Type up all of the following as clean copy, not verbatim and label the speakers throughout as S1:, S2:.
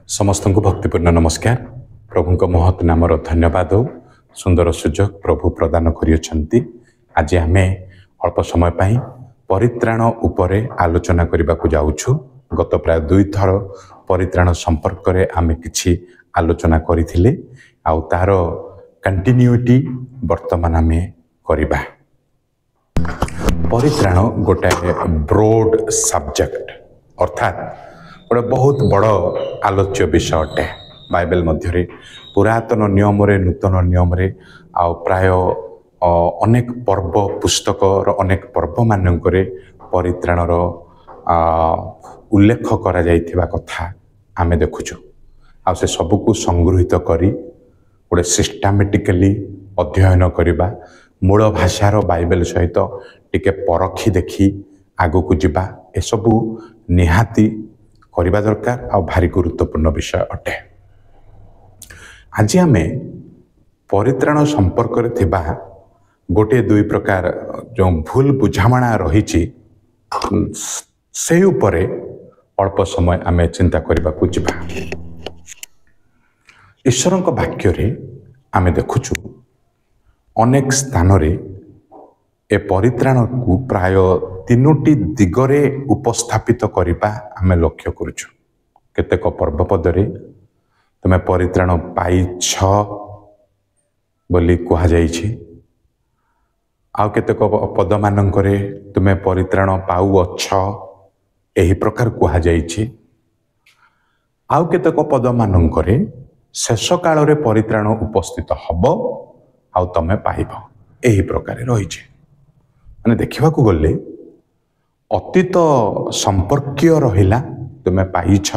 S1: समस्त को भक्तिपूर्ण नमस्कार। प्रभु महत् नामर धन्यवाद हो सुंदर सुजोग प्रभु प्रदान करियछंती। आज आमे अल्प समय पाई परित्राण उपरे आलोचना करने को जाउछु। गत प्राय 2 थर परित्राण संपर्क रे आमे किछि आलोचना करिथिले आउ तार कंटिन्यूटी वर्तमान आमे करिबा। परित्राण गोटे ब्रॉड सब्जेक्ट अर्थात गोटे बहुत बड़ आलोच्य विषय अटे। बाइबल मध्य पुरातन नियम रे नूतन नियम रे आउ प्राय अनेक पर्व पुस्तक अनेक पर्व मानक परित्राणर उल्लेख करा जाइथिबा कथा आमे देखुछु। आ से सबको संगृहित करी गोटे सिस्टमेटिकली अध्ययन करिबा, मूल भाषार बाइबल सहित टिके परखी देखी आगो को जिबा, ए सबु निहाती करबा दरकार आ भारी गुरुत्वपूर्ण विषय अटे। आज आमे परित्राण संपर्क रे थिबा गोटे 2 प्रकार जो भूल बुझामणा रही से उपरे अल्प समय आमे चिंता करबा को जिबा। ईश्वर को वाक्य रे आमे देखुछु अनेक स्थान रे ए परित्राण को प्राय 3टी दिगरे उपस्थापित करिबा आमे लक्ष्य करूछु। केतेक पर्वपदरे तुमे परित्राण पाइछ बोली कहा जाइछि, आउ केतेक पद मानकरे तुमे परित्राण पाउअछ एही प्रकार कहा जाइछि। आउ केतेक पद मानकरे शेष काल रे परित्राण उपस्थित हबो आउ तमे पाइबो एही प्रकार रहिछि। माने देखिबा को गले अतीत संपर्कीय रहिला, तुमे पाइछ,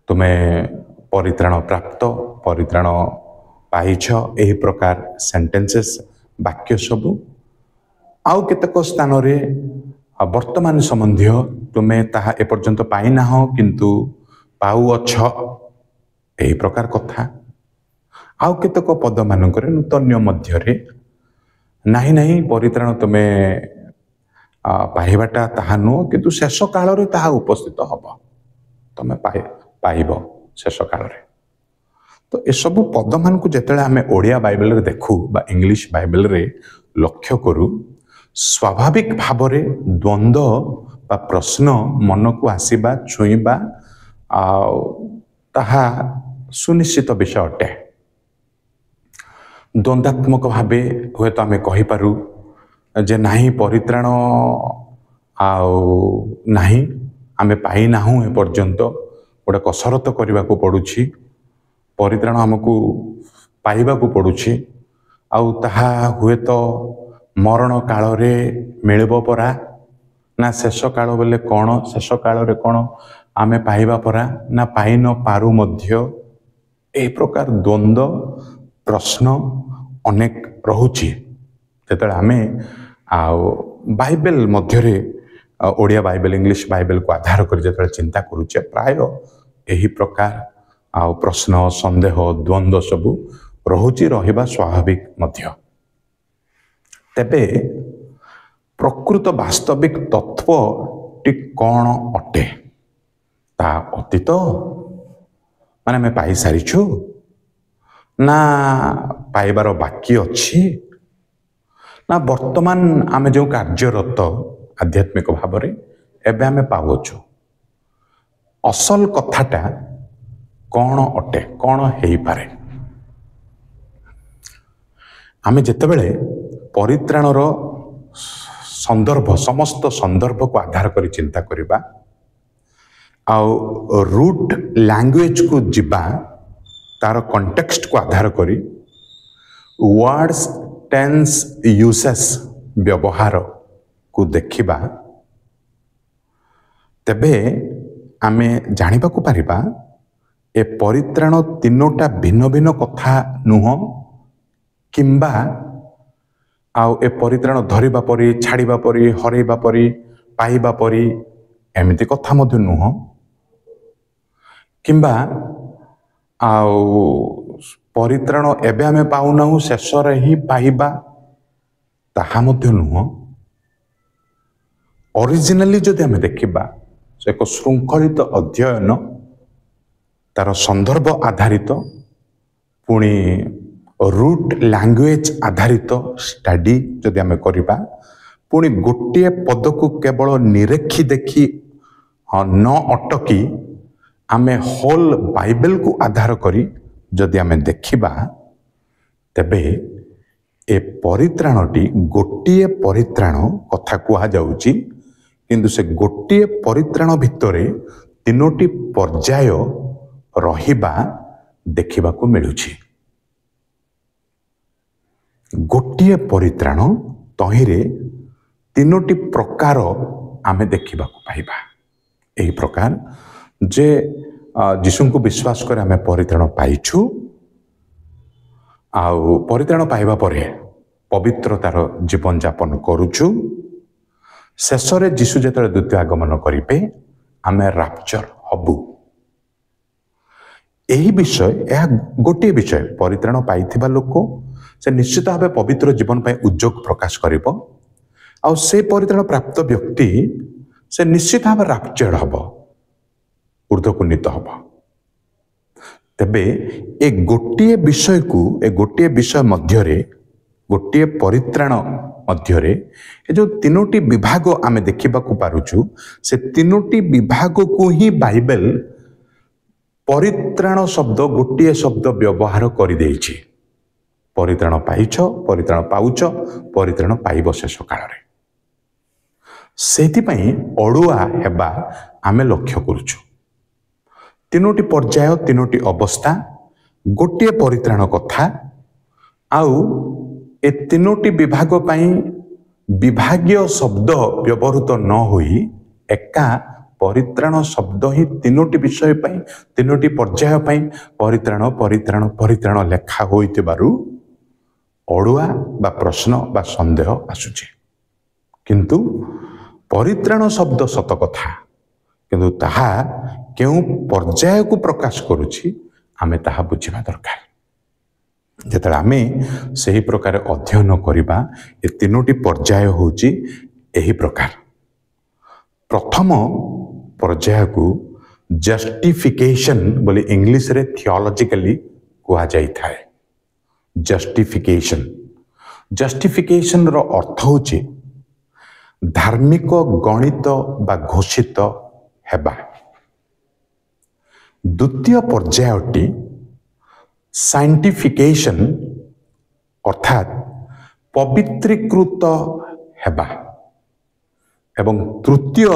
S1: तुमे परित्राण प्राप्त, परित्राण पाइछ एही प्रकार सेंटेंसेस वाक्य सबु। आउ केतेक स्थान रे वर्तमान संबंधी तुमे ताहा ए पर्यंत पाइना हो किंतु पाउअछ एही प्रकार कथा। आउ केतेक पद मानकरे नूतन मध्य रे नाही नाही परित्राण तुमे पाइबाटा ताहा नुह किंतु शेष काल रे ताहा उपस्थित हब, तुमे पाइब शेष काल रे। तो ए सब पद मान को जेतेले आमे ओडिया बाइबल रे देखु बा इंग्लिश बाइबल रे लक्ष्य करू, स्वाभाविक भाव रे द्वंद्व बा प्रश्न मन को आसीबा छुईबा ताहा सुनिश्चित विषय अटे। द्वंद्वात्मक भावे हुए तो आमे कहि पारू जे नाही परित्राण नाही आमे पाई नाहु ए पर्यंत गोटे कसरत करने को पड़ुछि, परित्राण आमको पाइबा को पड़ुछि, आउ ताहा हुए तो मरण काल रे मिलबो परा ना शेष काल बोले कौन, शेष काल रे कौन आमे पाइबा परा ना पाई न पारू मध्य, ए प्रकार द्वंद्व प्रश्न अनेक रहुछि। जेतेले आमे बाइबल मध्य रे ओडिया बाइबल इंग्लिश बाइबल को आधार कर जेतेले चिंता करूचे प्राय एही प्रकार प्रश्न संदेह द्वंद्व सबु रहुछि, रहिबा स्वाभाविक मध्य। तेबे प्रकृत वास्तविक तत्व टी कौन अटे, ता अतीत माने मैं पाई सारिछु ना पाइबार बाकी अच्छी ना वर्तमान आमे जो कार्यरत आध्यात्मिक भाव रे एबे आमे पावछु। असल कथाटा कौन अटे, कौन हेई पारे। आमे जेतेबेले परित्राणर संदर्भ समस्त संदर्भ को आधार करी चिंता करिबा आउ रूट लैंग्वेज को जिबा, तार कॉन्टेक्स्ट को आधार करी वर्ड्स टेंस यूसेस व्यवहार को देखिबा, तेबे आमे जानिबा को पारिबा ए परित्राण 3टा भिन्न भिन्न कथा नुह किंबा आउ ए परित्राण धरिबा परी, छाड़िबा परी, हरैबा परी, पाइबा परी एमिति कथा मध्य नुह, किंबा आउ परित्राण एबे आमे पाउनाहु शेष रे ही पाइबा ताहा मध्य नुह। ओरिजिनली जदि आमे देखिबा से एक श्रृंखलित अध्ययन तार संदर्भ आधारित पुणी रूट लैंग्वेज आधारित स्टडी जदि आम करवा पुणी गोटे पद को केवल निरेखी देखी हाँ न अटकी आमे होल बाइबल को आधार करी जदि आमे देखिबा तेबे ए परित्राणटी गोटे परित्राण कथा कुहा जाउची किंतु से गोटे परित्राण भितरे तीनोटी पर्याय रहिबा देखिबा को मिलुची। गोटे परित्राण तहिरे तीनोटी प्रकार आमे देखिबा को पाइबा। एही प्रकार जे यीशु को विश्वास कर आमे परित्राण पाइछु आउ परित्राण पाइबा परे पवित्रतार जीवन यापन करुछु। शेषरे यीशु जेतरे द्वितीय आगमन करिबे आमे राप्चर हबु। एही विषय यह गोटे विषय परित्राण पाइथिबा लोक से निश्चित भाव पवित्र जीवन पाई उद्योग प्रकाश करिबो आउ से परित्राण प्राप्त व्यक्ति से निश्चित भाव राप्चर हबो ऊर्ध्वकुन्नीत हबो। तेबे ए गोटे विषय को ए गोटे विषय मध्यरे गोटे परित्राण मध्यरे ए जो तीनोटी विभाग आमे देखिबा को पारुछु से तीनोटी विभाग को ही बाइबल परित्राण शब्द गोटे शब्द व्यवहार कर देछि। परित्राण पाइछ परित्राण पाउछ परित्राण पाइब शेष काल रे सेति पई अडुआ हेबा आमे लक्ष्य करूछु। तीनोटी पर्याय तीनोटी अवस्था गोटे परित्राण कथा आउ ए तीनोटी विभाग पाई विभागीय शब्द व्यवहृत न होई एका परित्राण शब्द ही तीनोटी विषय पाई तीनोटी पर्याय पाई परित्राण परित्राण परित्राण लेखा होइतिबारु अडुआ बा प्रश्न बा संदेह आसुची। किंतु परित्राण शब्द सत कथा किंतु ताहा केउ पर्याय को प्रकाश करुछि आमे ताहा बुझिबा दरकार। जेतले आमे सही प्रकार अध्ययन करिबा ए तीनोटी पर्याय होउची एही प्रकार। प्रथम पर्याय को जस्टिफिकेशन बोले इंग्लिश रे थियोलॉजिकली कुआ जाई थाए। जस्टिफिकेशन जस्टिफिकेशन रो अर्थ होची धार्मिक गणित बा घोषित हेबा। द्वितीय पर्यायटी साइंटिफिकेशन अर्थात पवित्रीकृत हेबा एवं तृतीय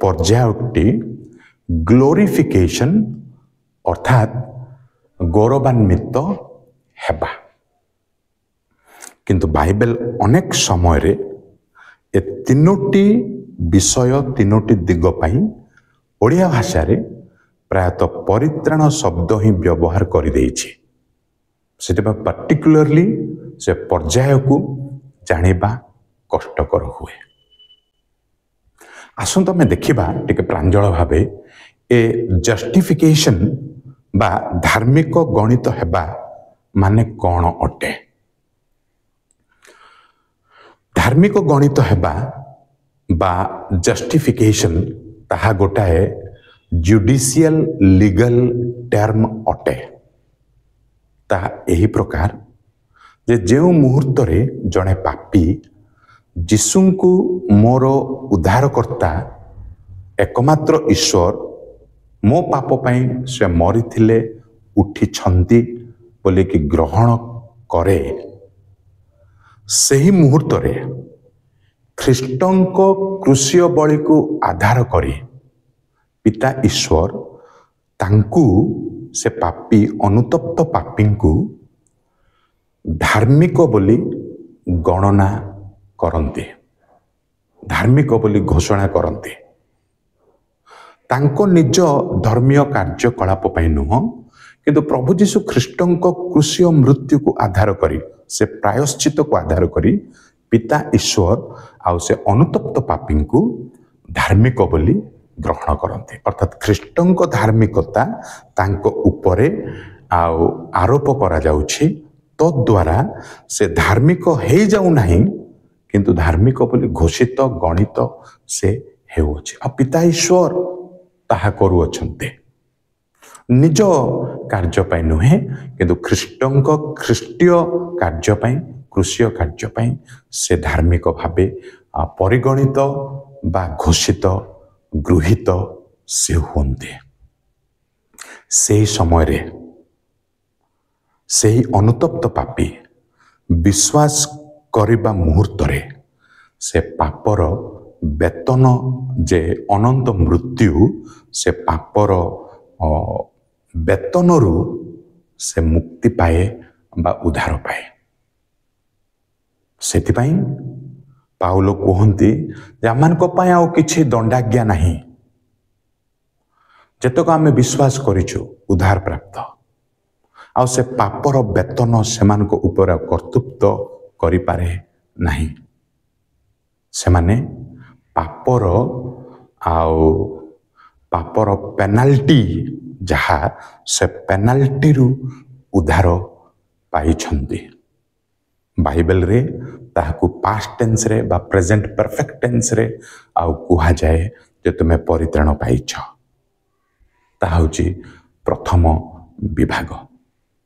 S1: पर्यायटी ग्लोरिफिकेशन अर्थात गौरवान्वित हेबा। किंतु बाइबल अनेक समय रे ए तीनोटी विषय तीनोटी दिग पाई ओडिया भाषा रे प्रायतः परित्राण शब्द ही व्यवहार कर देछि। सेटा पर्टिकुलरली से पर्याय को जानिबा कष्टकर हुए। आसंत में देखिबा टिके प्रांजल भावे ए जस्टिफिकेशन बा धार्मिक गणित हेबा माने कौन अटे। धार्मिक गणित हेबा बा जस्टिफिकेशन ताहा गोटाए जुडिशियल लीगल टर्म अटे। ताहा एही प्रकार जे जेउ मुहूर्त रे जड़े पापी यीशु को मोर उद्धारकर्ता एकमात्र ईश्वर मो पाप पाई से मरी थिले उठी छंती बोले कि ग्रहण करे सही मुहूर्त रे ख्रीष्टन को क्रूसीय बलि को आधार करी पिता ईश्वर तांकू से पापी अनुतप्त पापी को धार्मिक बोली गणना करते धार्मिक बोली घोषणा करते तांको निज धर्मीय कार्यकलाप पई नुह किंतु प्रभु जीशु ख्रीष्टन को क्रूसीय मृत्यु को आधार करी से प्रायश्चित को आधार करी पिता ईश्वर आउ से अनुतप्त पापी को धार्मिक बोली ग्रहण करते अर्थात ख्रीष्टन को धार्मिकता तांको उपरे आउ आरोप करा जाउछि तो द्वारा से धार्मिक हे जाउ नाही किंतु धार्मिक बोली घोषित गणित से हेउछि आ पिता ईश्वर ताहा करूअछन्ते। निज कार्य नुहे किंतु ख्रीष्टीय कार्य कृषीय कार्य से धार्मिक भावे परिगणित बा घोषित गृहीत से हुंते। से समय रे से अनुतप्त पापी विश्वास करबा मुहूर्त रे से पापर वेतन जे अनंत मृत्यु से पापर वेतनरू से मुक्ति पाए बा उद्धार पाए। सेथिपाई पाउल कहती आमानक पाई आउ किछि दंडाज्ञा नहीं, जेतक आमे विश्वास करिछु उद्धार प्राप्त आउ से पापर वेतन सेमानक ऊपर कर्तृत्व करि पारे नहीं। सेमाने पापर आउ पापर पेनाल्टी जहा से पेनाल्टी रु उद्धार पाई छंदी। बाइबल रे ताहाकु पास्ट टेंस रे बा प्रेजेंट परफेक्ट टेंस रे आउ कुहा जाए जे तुमे परित्राण पाइछ। ताहा होची प्रथम विभाग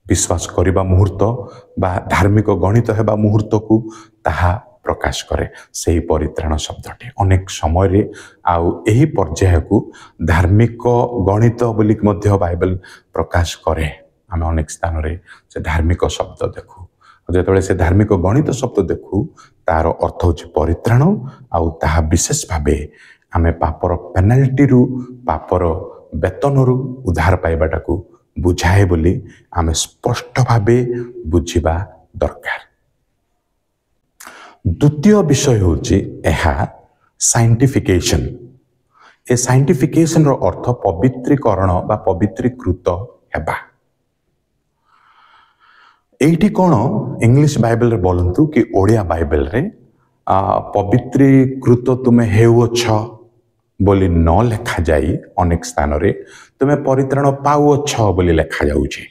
S1: विश्वास करिबा मुहूर्त बा धार्मिक गणित हेबा मुहूर्त को ताहा प्रकाश करे सेही परित्राण शब्दटी। अनेक समय रे आउ एही पर्याय को धार्मिक गणित बोली मध्य बाइबल प्रकाश करे। आमे अनेक स्थान रे से धार्मिक शब्द देखू, जेतबेले से धार्मिक गणित शब्द देखू तार अर्थ होची परित्राण आउ ताहा विशेष भावे आमे पापर पेनाल्टी रु पापर वेतन रु उद्धार पाइबाटा को बुझाए बोली आमे स्पष्ट भावे बुझिबा दरकार। द्वितीय विषय होची एहा साइंटिफिकेशन। ए साइंटिफिकेशन रो अर्थ पवित्रीकरण बा पवित्रीकृत हेबा। एठी कोन इंग्लिश बाइबल रे बोलंतु कि ओडिया बाइबल रे पवित्रीकृत तुमे हेउछ बोली न लेखा जाई, अनेक स्थान रे तुमे परित्राण पाउछ बोली लेखा जाउची।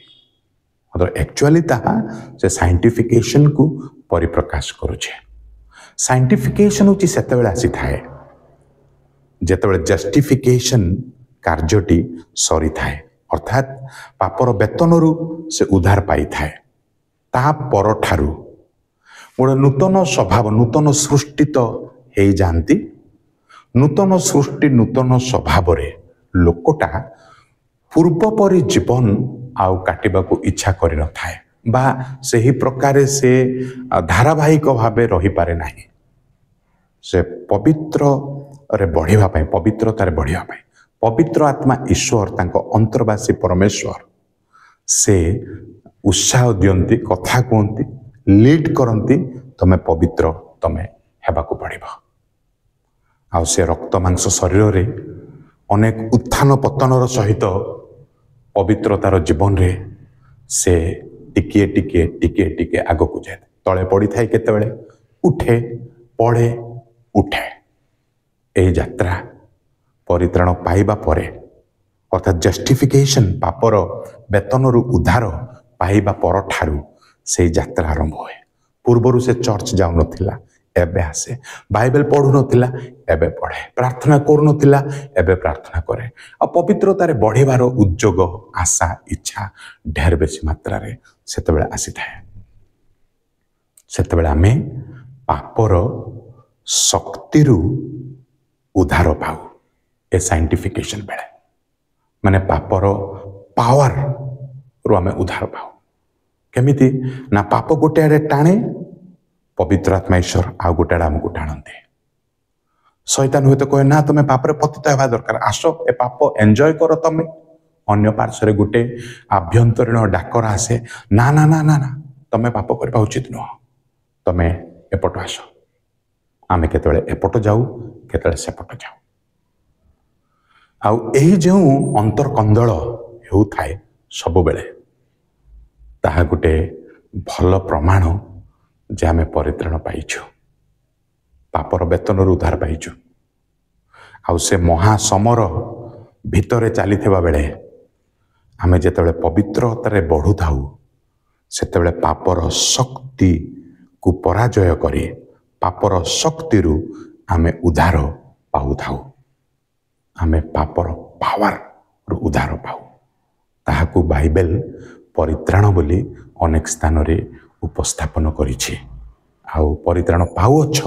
S1: मतलब एक्चुअली ताहा से साइंटिफिकेशन को परिप्रकाश करूछे। साइंटिफिकेशन होची सेतेबेले आसी थाए जेतेबेले जस्टिफिकेशन कार्यटी सरी थाए, अर्थात पापर वेतनरू से उद्धार पाई थाए। ता परठारू गोटे नूतन स्वभाव नूतन सृष्टि तो हे जानती। नूतन सृष्टि नूतन स्वभाव रे लोकटा पूर्व परि जीवन आउ काटिबा को इच्छा करि न थाए बा सही प्रकार से धारावाहिक भावे रही पारे नहीं। से पवित्र रे बढ़िबा पई पवित्रता रे बढ़िबा पई पवित्र आत्मा ईश्वर तांको अंतर्वासी परमेश्वर से उत्साह दियंती, कथा कहती, लीड करती, तमे पवित्र तमे हेबा को पड़िबा। आउ से रक्त मांस शरीर रे अनेक उत्थान पतनर सहित पवित्रतार जीवन रे से टिके टिके टिके टिके आगो को जाए। तले पड़ी थाए केतेबेले उठे पड़े उठे। एही यात्रा परित्राण पाइबा परे अर्थात जस्टिफिकेशन पापर वेतनरू उद्धार पाइबा पर ठारू से यात्रा आरंभ हुए। पूर्वरु से चर्च जाउ नथिला, एबे आसे। बाइबल पढ़ु नथिला, एबे पढ़े। प्रार्थना करू नथिला, एबे प्रार्थना करे। आ पवित्रतारे बढ़िबार उद्योग आशा इच्छा ढेर बेसी मात्रा रे सेतेबेले आसी थाए। सेतेबेले आमे पापर शक्तिरू उद्धार पाऊ। ए साइंटिफिकेशन बेले माने पापर पावर रु आमे उद्धार पाऊ। केमिति ना पाप गोटे आड़े टाणे, पवित्र आत्मा ईश्वर आ गोटे आड़े आमको टाणते। शैतान हुए तो कहे ना तुम पापरे पतित हेबा दरकार, आस ए पाप एंजॉय कर। तमे अन्य पार्श्व गोटे आभ्यंतरीण डाकर आसे ना ना ना ना ना तमे पाप करबा उचित नुह, तमे एपट आस। आमे केतेबेले एपट जाऊ, केतेबेले सेपट जाऊ। आउ एही जेउ अंतर कंदल हेउ थाए सब बेले ताहा गोटे भल प्रमाण जे आमे परित्राण पाइछु, पापर वेतन उद्धार पाइछु। आउ से महासमर भितरे चली बेले आमे जेतेबेले पवित्रतारे बढ़ु थाउ सेतेबेले पापर शक्ति को पराजय करी पापर शक्ति रु आमे उद्धार पाउ थाउ। आमे पापर पावर रु उद्धार पाउ। ଯାହାକୁ ବାଇବେଲ ପରିତ୍ରାଣ ବୋଲି ଅନେକ ସ୍ଥାନରେ ଉପସ୍ଥାପନ କରିଛି ଆଉ ପରିତ୍ରାଣ ପାଉଅଛ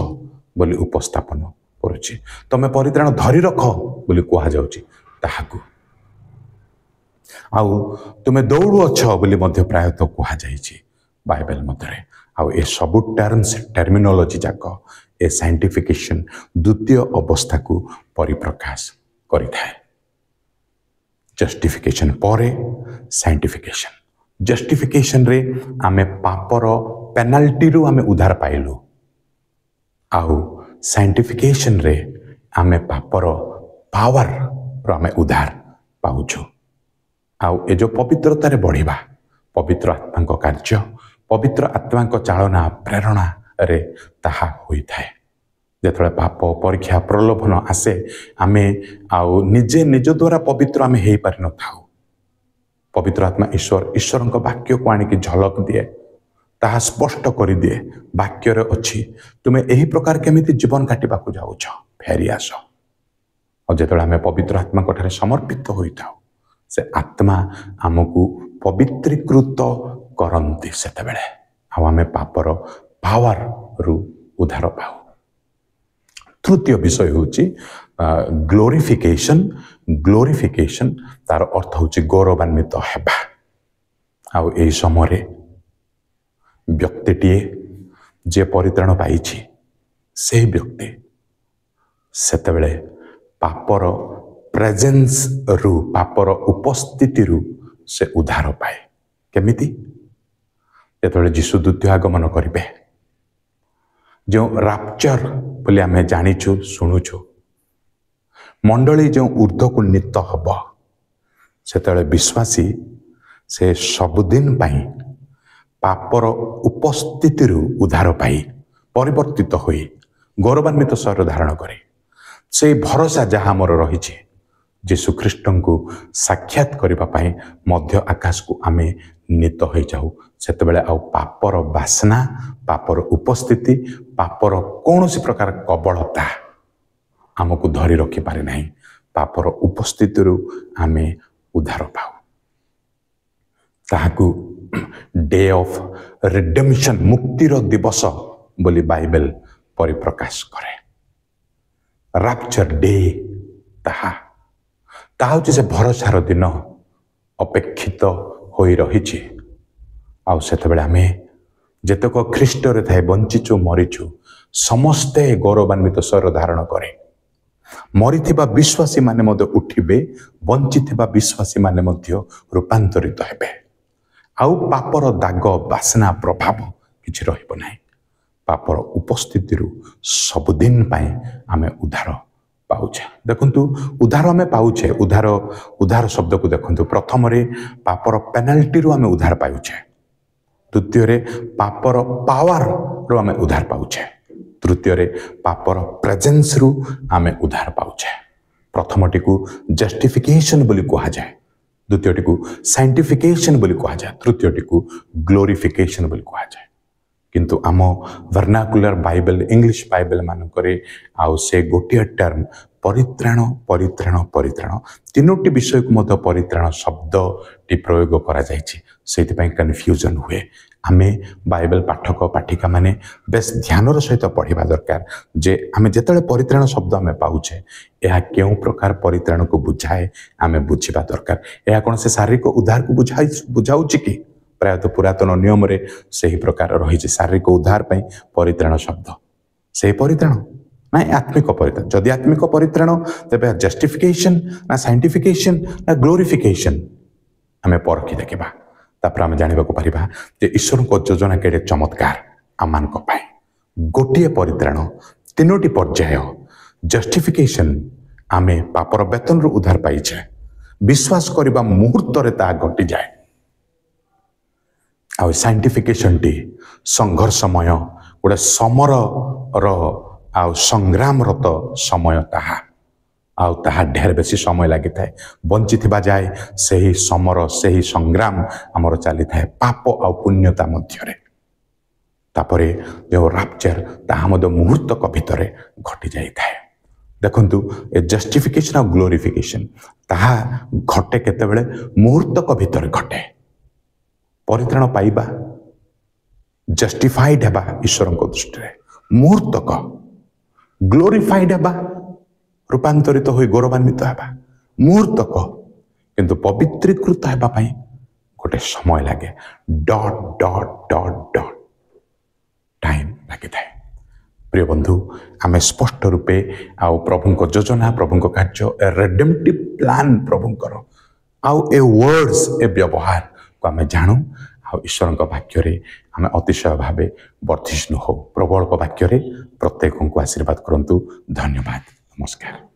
S1: ବୋଲି ଉପସ୍ଥାପନ କରୁଛି। ତମେ ପରିତ୍ରାଣ ଧରି ରଖ ବୋଲି କୁହାଯାଉଛି ତାହାକୁ। ଆଉ ତୁମେ ଦୌଡ଼ୁଅଛ ବୋଲି ମଧ୍ୟ ପ୍ରାୟତଃ କୁହାଯାଇଛି ବାଇବେଲ ମଧ୍ୟରେ। ଆଉ ଏ ସବୁ ଟର୍ମିନୋଲୋଜି ଯାକ ଏ ସାଇଣ୍ଟିଫିକେସନ୍ ଦ୍ୱିତୀୟ ଅବସ୍ଥାକୁ ପରିପ୍ରକାଶ କରିଥାଏ। ଜଷ୍ଟିଫିକେସନ୍ ପରେ ସାଇଣ୍ଟିଫିକେସନ୍। ଜଷ୍ଟିଫିକେସନ୍ରେ ଆମେ ପାପର ପେନାଲ୍ଟିରୁ ଆମେ ଉଦ୍ଧାର ପାଇଲୁ, ଆଉ ସାଇଣ୍ଟିଫିକେସନ୍ରେ ଆମେ ପାପର ପାୱାରରୁ ଆମେ ଉଦ୍ଧାର ପାଉଛୁ। ଆଉ ଏ ଯେଉଁ ପବିତ୍ରତାରେ ବଢ଼ିବା, ପବିତ୍ର ଆତ୍ମାଙ୍କ କାର୍ଯ୍ୟ, ପବିତ୍ର ଆତ୍ମାଙ୍କ ଚାଳନା ପ୍ରେରଣାରେ ତାହା ହୋଇଥାଏ। ଯେତେବେଳେ ପାପ ପରୀକ୍ଷା ପ୍ରଲୋଭନ ଆସେ, ଆମେ ଆଉ ନିଜେ ନିଜ ଦ୍ୱାରା ପବିତ୍ର ଆମେ ହେଇପାରିନଥାଉ। ପବିତ୍ର ଆତ୍ମା ଈଶ୍ୱରଙ୍କ ବାକ୍ୟକୁ ଆଣିକି ଝଲକ ଦିଏ, ତାହା ସ୍ପଷ୍ଟ କରିଦିଏ। ବାକ୍ୟରେ ଅଛି ତୁମେ ଏହି ପ୍ରକାର କେମିତି ଜୀବନ କାଟିବାକୁ ଯାଉଛ, ଫେରି ଆସ। ଆଉ ଯେତେବେଳେ ଆମେ ପବିତ୍ର ଆତ୍ମାଙ୍କ ଠାରେ ସମର୍ପିତ ହୋଇଥାଉ, ସେ ଆତ୍ମା ଆମକୁ ପବିତ୍ରୀକୃତ କରନ୍ତି ସେତେବେଳେ, ଆଉ ଆମେ ପାପର ପାୱାରରୁ ଉଦ୍ଧାର ପାଉ। ତୃତୀୟ ବିଷୟ ହେଉଛି ଗ୍ଲୋରିଫିକେସନ୍। ଗ୍ଲୋରିଫିକେସନ୍ ତାର ଅର୍ଥ ହେଉଛି ଗୌରବାନ୍ୱିତ ହେବା। ଆଉ ଏହି ସମୟରେ ବ୍ୟକ୍ତିଟିଏ ଯେ ପରିତ୍ରାଣ ପାଇଛି, ସେହି ବ୍ୟକ୍ତି ସେତେବେଳେ ପାପର ପ୍ରେଜେନ୍ସରୁ, ପାପର ଉପସ୍ଥିତିରୁ ସେ ଉଦ୍ଧାର ପାଏ। କେମିତି? ଯେତେବେଳେ ଯୀଶୁ ଦ୍ୱିତୀୟ ଆଗମନ କରିବେ, ଯେଉଁ ରାପଚର ବୋଲି ଆମେ ଜାଣିଛୁ, ଶୁଣୁଛୁ, ମଣ୍ଡଳୀ ଯେଉଁ ଉର୍ଦ୍ଧ୍ୱକୁ ନୀତ ହେବ, ସେତେବେଳେ ବିଶ୍ୱାସୀ ସେ ସବୁଦିନ ପାଇଁ ପାପର ଉପସ୍ଥିତିରୁ ଉଦ୍ଧାର ପାଇ ପରିବର୍ତ୍ତିତ ହୋଇ ଗୌରବାନ୍ୱିତ ଶରୀର ଧାରଣ କରେ। ସେଇ ଭରସା ଯାହା ଆମର ରହିଛି, ଯୀଶୁଖ୍ରୀଷ୍ଟଙ୍କୁ ସାକ୍ଷାତ କରିବା ପାଇଁ ମଧ୍ୟ ଆକାଶକୁ ଆମେ ନୀତ ହୋଇଯାଉ। ସେତେବେଳେ ଆଉ ପାପର ବାସ୍ନା, ପାପର ଉପସ୍ଥିତି, ପାପର କୌଣସି ପ୍ରକାର କବଳତା ଆମକୁ ଧରି ରଖିପାରେ ନାହିଁ। ପାପର ଉପସ୍ଥିତିରୁ ଆମେ ଉଦ୍ଧାର ପାଉ। ତାହାକୁ ଡେ ଅଫ୍ ରିଡେମ୍ପସନ୍, ମୁକ୍ତିର ଦିବସ ବୋଲି ବାଇବେଲ ପରିପ୍ରକାଶ କରେ। ରାପଚର ଡେ ତାହା ହେଉଛି ସେ ଭରସାର ଦିନ ଅପେକ୍ଷିତ ହୋଇ ରହିଛି। ଆଉ ସେତେବେଳେ ଆମେ ଯେତେକ ଖ୍ରୀଷ୍ଟରେ ଥାଏ ବଞ୍ଚିଛୁ, ମରିଛୁ, ସମସ୍ତେ ଗୌରବାନ୍ୱିତ ଶରୀର ଧାରଣ କରେ। ମରିଥିବା ବିଶ୍ୱାସୀମାନେ ମଧ୍ୟ ଉଠିବେ, ବଞ୍ଚିଥିବା ବିଶ୍ୱାସୀମାନେ ମଧ୍ୟ ରୂପାନ୍ତରିତ ହେବେ। ଆଉ ପାପର ଦାଗ, ବାସ୍ନା, ପ୍ରଭାବ କିଛି ରହିବ ନାହିଁ। ପାପର ଉପସ୍ଥିତିରୁ ସବୁଦିନ ପାଇଁ ଆମେ ଉଦ୍ଧାର ପାଉଛେ। ଦେଖନ୍ତୁ, ଉଦ୍ଧାର ଆମେ ପାଉଛେ। ଉଦ୍ଧାର ଶବ୍ଦକୁ ଦେଖନ୍ତୁ। ପ୍ରଥମରେ ପାପର ପେନାଲ୍ଟିରୁ ଆମେ ଉଦ୍ଧାର ପାଉଛେ। ଦ୍ୱିତୀୟରେ ପାପର ପାୱାରରୁ ଆମେ ଉଦ୍ଧାର ପାଉଛେ। ତୃତୀୟରେ ପାପର ପ୍ରେଜେନ୍ସରୁ ଆମେ ଉଦ୍ଧାର ପାଉଛେ। ପ୍ରଥମଟିକୁ ଜଷ୍ଟିଫିକେସନ୍ ବୋଲି କୁହାଯାଏ, ଦ୍ୱିତୀୟଟିକୁ ସାଇଣ୍ଟିଫିକେସନ୍ ବୋଲି କୁହାଯାଏ, ତୃତୀୟଟିକୁ ଗ୍ଲୋରିଫିକେସନ୍ ବୋଲି କୁହାଯାଏ। କିନ୍ତୁ ଆମ ଭର୍ନାକୁଲାର ବାଇବେଲ, ଇଂଲିଶ ବାଇବେଲ ମାନଙ୍କରେ ଆଉ ସେ ଗୋଟିଏ ଟର୍ମ ପରିତ୍ରାଣ, ପରିତ୍ରାଣ, ପରିତ୍ରାଣ, ତିନୋଟି ବିଷୟକୁ ମଧ୍ୟ ପରିତ୍ରାଣ ଶବ୍ଦଟି ପ୍ରୟୋଗ କରାଯାଇଛି। ସେଇଥିପାଇଁ କନଫ୍ୟୁଜନ୍ ହୁଏ। ଆମେ ବାଇବେଲ ପାଠକ ପାଠିକାମାନେ ବେଶ ଧ୍ୟାନର ସହିତ ପଢ଼ିବା ଦରକାର ଯେ ଆମେ ଯେତେବେଳେ ପରିତ୍ରାଣ ଶବ୍ଦ ଆମେ ପାଉଛେ, ଏହା କେଉଁ ପ୍ରକାର ପରିତ୍ରାଣକୁ ବୁଝାଏ ଆମେ ବୁଝିବା ଦରକାର। ଏହା କ'ଣ ସେ ଶାରୀରିକ ଉଦ୍ଧାରକୁ ବୁଝାଉଛି କି? ପ୍ରାୟତଃ ପୁରାତନ ନିୟମରେ ସେହି ପ୍ରକାର ରହିଛି। ଶାରୀରିକ ଉଦ୍ଧାର ପାଇଁ ପରିତ୍ରାଣ ଶବ୍ଦ, ସେହି ପରିତ୍ରାଣ ନାଇଁ ଆତ୍ମିକ ପରିତ୍ରାଣ। ଯଦି ଆତ୍ମିକ ପରିତ୍ରାଣ, ତେବେ ଜଷ୍ଟିଫିକେସନ୍ ନା ସାଇଣ୍ଟିଫିକେସନ୍ ନା ଗ୍ଲୋରିଫିକେସନ୍ ଆମେ ପରଖି ଦେଖିବା। ତାପରେ ଆମେ ଜାଣିବାକୁ ପାରିବା ଯେ ଈଶ୍ୱରଙ୍କ ଯୋଜନା କେଡ଼େ ଚମତ୍କାର ଆମମାନଙ୍କ ପାଇଁ। ଗୋଟିଏ ପରିତ୍ରାଣ, ତିନୋଟି ପର୍ଯ୍ୟାୟ। ଜଷ୍ଟିଫିକେସନ୍, ଆମେ ପାପର ବେତନରୁ ଉଦ୍ଧାର ପାଇଛେ, ବିଶ୍ୱାସ କରିବା ମୁହୂର୍ତ୍ତରେ ତାହା ଘଟିଯାଏ। ଆଉ ସାଇଣ୍ଟିଫିକେସନ୍ଟି ସଂଘର୍ଷମୟ, ଗୋଟେ ସମରର ଆଉ ସଂଗ୍ରାମରତ ସମୟ ତାହା। ଆଉ ତାହା ଢେର ବେଶୀ ସମୟ ଲାଗିଥାଏ। ବଞ୍ଚିଥିବା ଯାଏ ସେହି ସମର, ସେହି ସଂଗ୍ରାମ ଆମର ଚାଲିଥାଏ ପାପ ଆଉ ପୁଣ୍ୟତା ମଧ୍ୟରେ। ତାପରେ ଯେଉଁ ରାପଚର, ତାହା ମଧ୍ୟ ମୁହୂର୍ତ୍ତକ ଭିତରେ ଘଟି ଯାଇଥାଏ। ଦେଖନ୍ତୁ ଏ ଜଷ୍ଟିଫିକେସନ୍ ଆଉ ଗ୍ଲୋରିଫିକେସନ୍ ତାହା ଘଟେ କେତେବେଳେ ମୁହୂର୍ତ୍ତକ ଭିତରେ ଘଟେ। ପରିତ୍ରାଣ ପାଇବା, ଜଷ୍ଟିଫାଇଡ୍ ହେବା ଈଶ୍ୱରଙ୍କ ଦୃଷ୍ଟିରେ ମୁହୂର୍ତ୍ତକ, ଗ୍ଲୋରିଫାଇଡ୍ ହେବା, ରୂପାନ୍ତରିତ ହୋଇ ଗୌରବାନ୍ୱିତ ହେବା ମୁହୂର୍ତ୍ତକ, କିନ୍ତୁ ପବିତ୍ରୀକୃତ ହେବା ପାଇଁ ଗୋଟେ ସମୟ ଲାଗେ। Dot dot dot dot time ଲାଗିଥାଏ। ପ୍ରିୟ ବନ୍ଧୁ, ଆମେ ସ୍ପଷ୍ଟ ରୂପେ ଆଉ ପ୍ରଭୁଙ୍କ ଯୋଜନା, ପ୍ରଭୁଙ୍କ କାର୍ଯ୍ୟ, ଏ ରେଡେମ୍ପଟିଭ୍ ପ୍ଲାନ୍ ପ୍ରଭୁଙ୍କର ଆଉ ଏ ୱାର୍ଡସ୍, ଏ ବ୍ୟବହାରକୁ ଆମେ ଜାଣୁ ଆଉ ଈଶ୍ୱରଙ୍କ ବାକ୍ୟରେ ଆମେ ଅତିଶୟ ଭାବେ ବର୍ଦ୍ଧିଷ୍ଣୁ ହଉ। ପ୍ରବଳ ବାକ୍ୟରେ ପ୍ରତ୍ୟେକଙ୍କୁ ଆଶୀର୍ବାଦ କରନ୍ତୁ। ଧନ୍ୟବାଦ। ନମସ୍କାର।